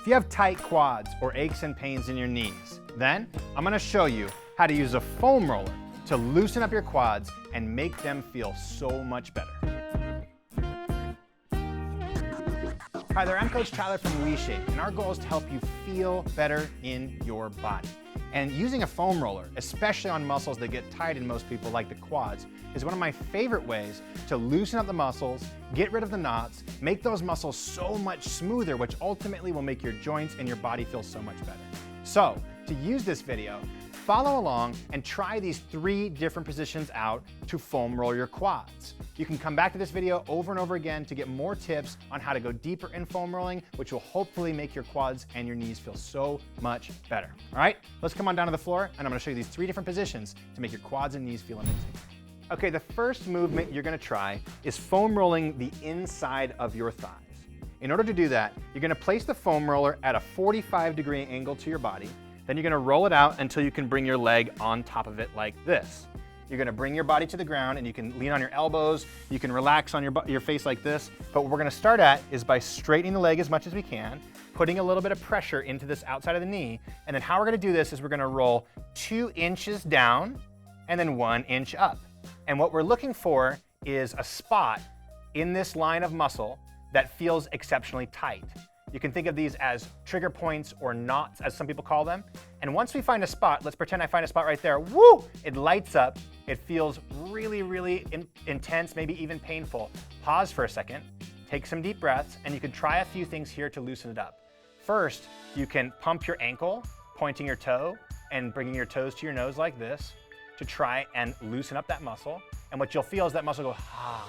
If you have tight quads or aches and pains in your knees, then I'm gonna show you how to use a foam roller to loosen up your quads and make them feel so much better. Hi there, I'm Coach Tyler from WeShape, and our goal is to help you feel better in your body. And using a foam roller, especially on muscles that get tight in most people like the quads, is one of my favorite ways to loosen up the muscles, get rid of the knots, make those muscles so much smoother, which ultimately will make your joints and your body feel so much better. So, to use this video, follow along and try these 3 different positions out to foam roll your quads. You can come back to this video over and over again to get more tips on how to go deeper in foam rolling, which will hopefully make your quads and your knees feel so much better. All right, let's come on down to the floor and I'm gonna show you these 3 different positions to make your quads and knees feel amazing. Okay, the first movement you're gonna try is foam rolling the inside of your thighs. In order to do that, you're gonna place the foam roller at a 45-degree angle to your body. Then you're gonna roll it out until you can bring your leg on top of it like this. You're gonna bring your body to the ground and you can lean on your elbows, you can relax on your face like this, but what we're gonna start at is by straightening the leg as much as we can, putting a little bit of pressure into this outside of the knee, and then how we're gonna do this is we're gonna roll 2 inches down and then 1 inch up. And what we're looking for is a spot in this line of muscle that feels exceptionally tight. You can think of these as trigger points or knots, as some people call them. And once we find a spot, let's pretend I find a spot right there, woo! It lights up, it feels really, really intense, maybe even painful. Pause for a second, take some deep breaths, and you can try a few things here to loosen it up. First, you can pump your ankle, pointing your toe, and bringing your toes to your nose like this to try and loosen up that muscle. And what you'll feel is that muscle go,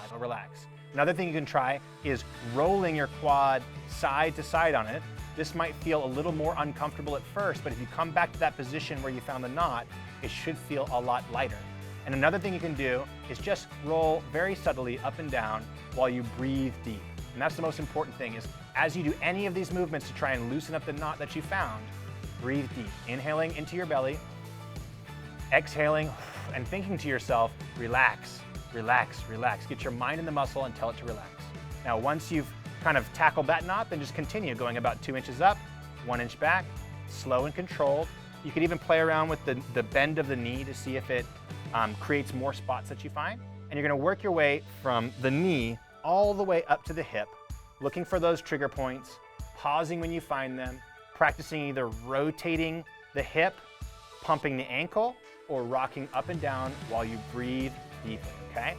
it'll relax. Another thing you can try is rolling your quad side to side on it. This might feel a little more uncomfortable at first, but if you come back to that position where you found the knot, it should feel a lot lighter. And another thing you can do is just roll very subtly up and down while you breathe deep. And that's the most important thing, is as you do any of these movements to try and loosen up the knot that you found, breathe deep. Inhaling into your belly, exhaling and thinking to yourself, relax. Relax, relax. Get your mind in the muscle and tell it to relax. Now, once you've kind of tackled that knot, then just continue going about 2 inches up, 1 inch back, slow and controlled. You could even play around with the bend of the knee to see if it creates more spots that you find. And you're gonna work your way from the knee all the way up to the hip, looking for those trigger points, pausing when you find them, practicing either rotating the hip, pumping the ankle, or rocking up and down while you breathe deeply, okay?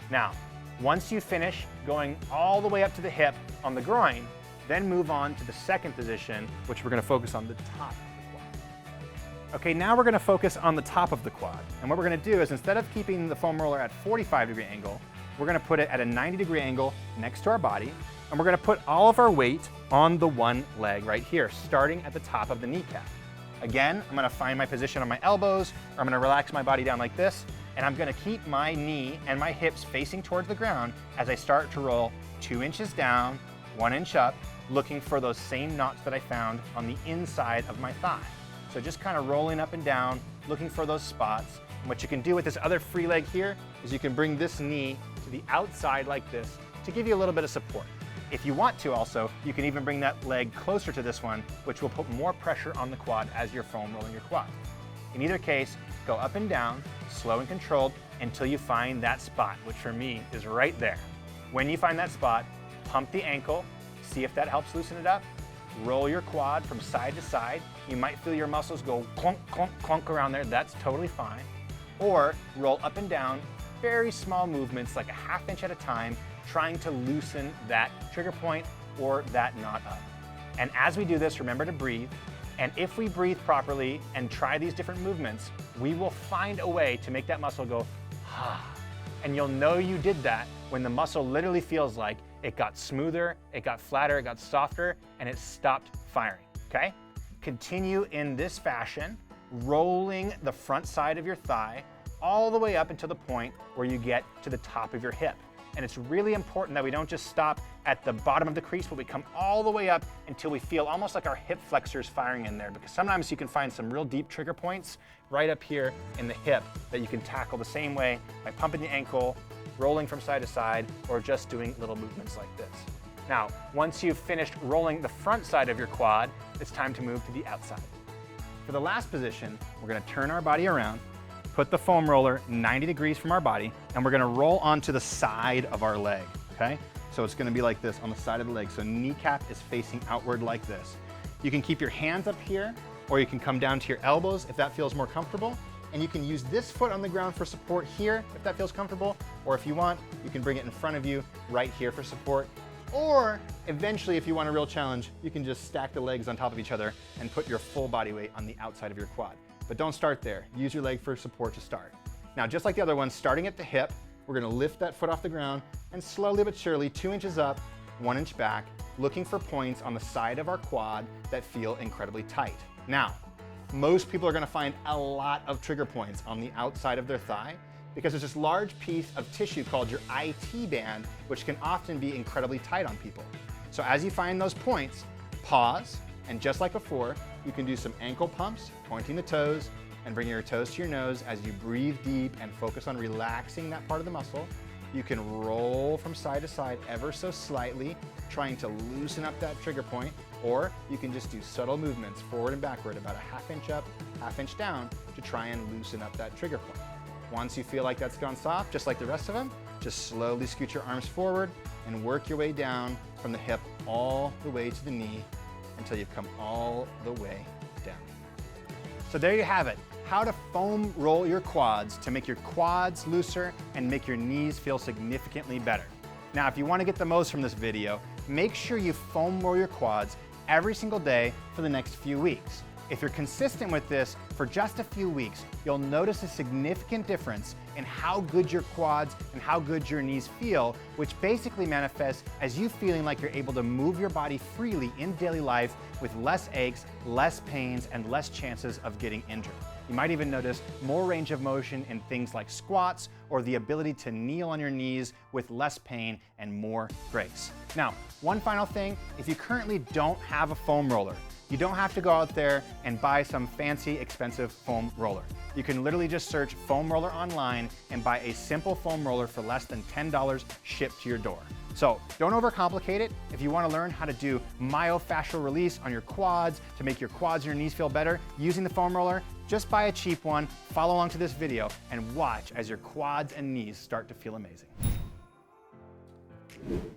Now, once you finish going all the way up to the hip on the groin, then move on to the second position, which we're gonna focus on the top of the quad. Okay, now we're gonna focus on the top of the quad. And what we're gonna do is, instead of keeping the foam roller at 45-degree angle, we're gonna put it at a 90-degree angle next to our body, and we're gonna put all of our weight on the one leg right here, starting at the top of the kneecap. Again, I'm gonna find my position on my elbows, or I'm gonna relax my body down like this, and I'm gonna keep my knee and my hips facing towards the ground as I start to roll 2 inches down, 1 inch up, looking for those same knots that I found on the inside of my thigh. So just kind of rolling up and down, looking for those spots. And what you can do with this other free leg here is you can bring this knee to the outside like this to give you a little bit of support. If you want to also, you can even bring that leg closer to this one, which will put more pressure on the quad as you're foam rolling your quad. In either case, go up and down, slow and controlled, until you find that spot, which for me is right there. When you find that spot, pump the ankle, see if that helps loosen it up. Roll your quad from side to side. You might feel your muscles go clunk, clunk, clunk around there. That's totally fine. Or roll up and down, very small movements, like a ½ inch at a time, trying to loosen that trigger point or that knot up. And as we do this, remember to breathe. And if we breathe properly and try these different movements, we will find a way to make that muscle go, and you'll know you did that when the muscle literally feels like it got smoother, it got flatter, it got softer, and it stopped firing, okay? Continue in this fashion, rolling the front side of your thigh all the way up until the point where you get to the top of your hip. And it's really important that we don't just stop at the bottom of the crease, but we come all the way up until we feel almost like our hip flexors firing in there, because sometimes you can find some real deep trigger points right up here in the hip that you can tackle the same way by pumping the ankle, rolling from side to side, or just doing little movements like this. Now, once you've finished rolling the front side of your quad, it's time to move to the outside. For the last position, we're gonna turn our body around, put the foam roller 90 degrees from our body, and we're gonna roll onto the side of our leg, okay? So it's gonna be like this on the side of the leg. So kneecap is facing outward like this. You can keep your hands up here, or you can come down to your elbows if that feels more comfortable. And you can use this foot on the ground for support here if that feels comfortable, or if you want, you can bring it in front of you right here for support. Or eventually, if you want a real challenge, you can just stack the legs on top of each other and put your full body weight on the outside of your quad. But don't start there. Use your leg for support to start. Now, just like the other one, starting at the hip, we're gonna lift that foot off the ground and slowly but surely 2 inches up, 1 inch back, looking for points on the side of our quad that feel incredibly tight. Now, most people are gonna find a lot of trigger points on the outside of their thigh because there's this large piece of tissue called your IT band, which can often be incredibly tight on people. So as you find those points, pause, and just like before, you can do some ankle pumps, pointing the toes, and bringing your toes to your nose as you breathe deep and focus on relaxing that part of the muscle. You can roll from side to side ever so slightly, trying to loosen up that trigger point, or you can just do subtle movements forward and backward about a ½ inch up, ½ inch down to try and loosen up that trigger point. Once you feel like that's gone soft, just like the rest of them, just slowly scoot your arms forward and work your way down from the hip all the way to the knee until you've come all the way down. So there you have it. How to foam roll your quads to make your quads looser and make your knees feel significantly better. Now, if you want to get the most from this video, make sure you foam roll your quads every single day for the next few weeks. If you're consistent with this for just a few weeks, you'll notice a significant difference in how good your quads and how good your knees feel, which basically manifests as you feeling like you're able to move your body freely in daily life with less aches, less pains, and less chances of getting injured. You might even notice more range of motion in things like squats or the ability to kneel on your knees with less pain and more grace. Now, one final thing, if you currently don't have a foam roller, you don't have to go out there and buy some fancy, expensive foam roller. You can literally just search foam roller online and buy a simple foam roller for less than $10 shipped to your door. So don't overcomplicate it. If you want to learn how to do myofascial release on your quads to make your quads and your knees feel better using the foam roller, just buy a cheap one, follow along to this video, and watch as your quads and knees start to feel amazing.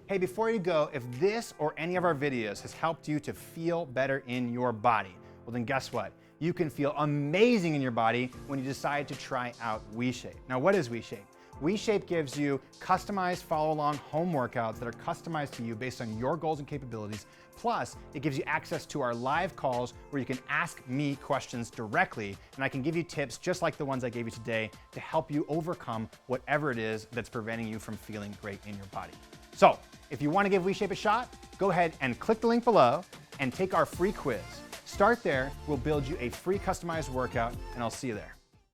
Hey, before you go, if this or any of our videos has helped you to feel better in your body, well then guess what? You can feel amazing in your body when you decide to try out WeShape. Now, what is WeShape? WeShape gives you customized follow-along home workouts that are customized to you based on your goals and capabilities. Plus, it gives you access to our live calls where you can ask me questions directly, and I can give you tips just like the ones I gave you today to help you overcome whatever it is that's preventing you from feeling great in your body. So, if you want to give WeShape a shot, go ahead and click the link below and take our free quiz. Start there, we'll build you a free customized workout, and I'll see you there.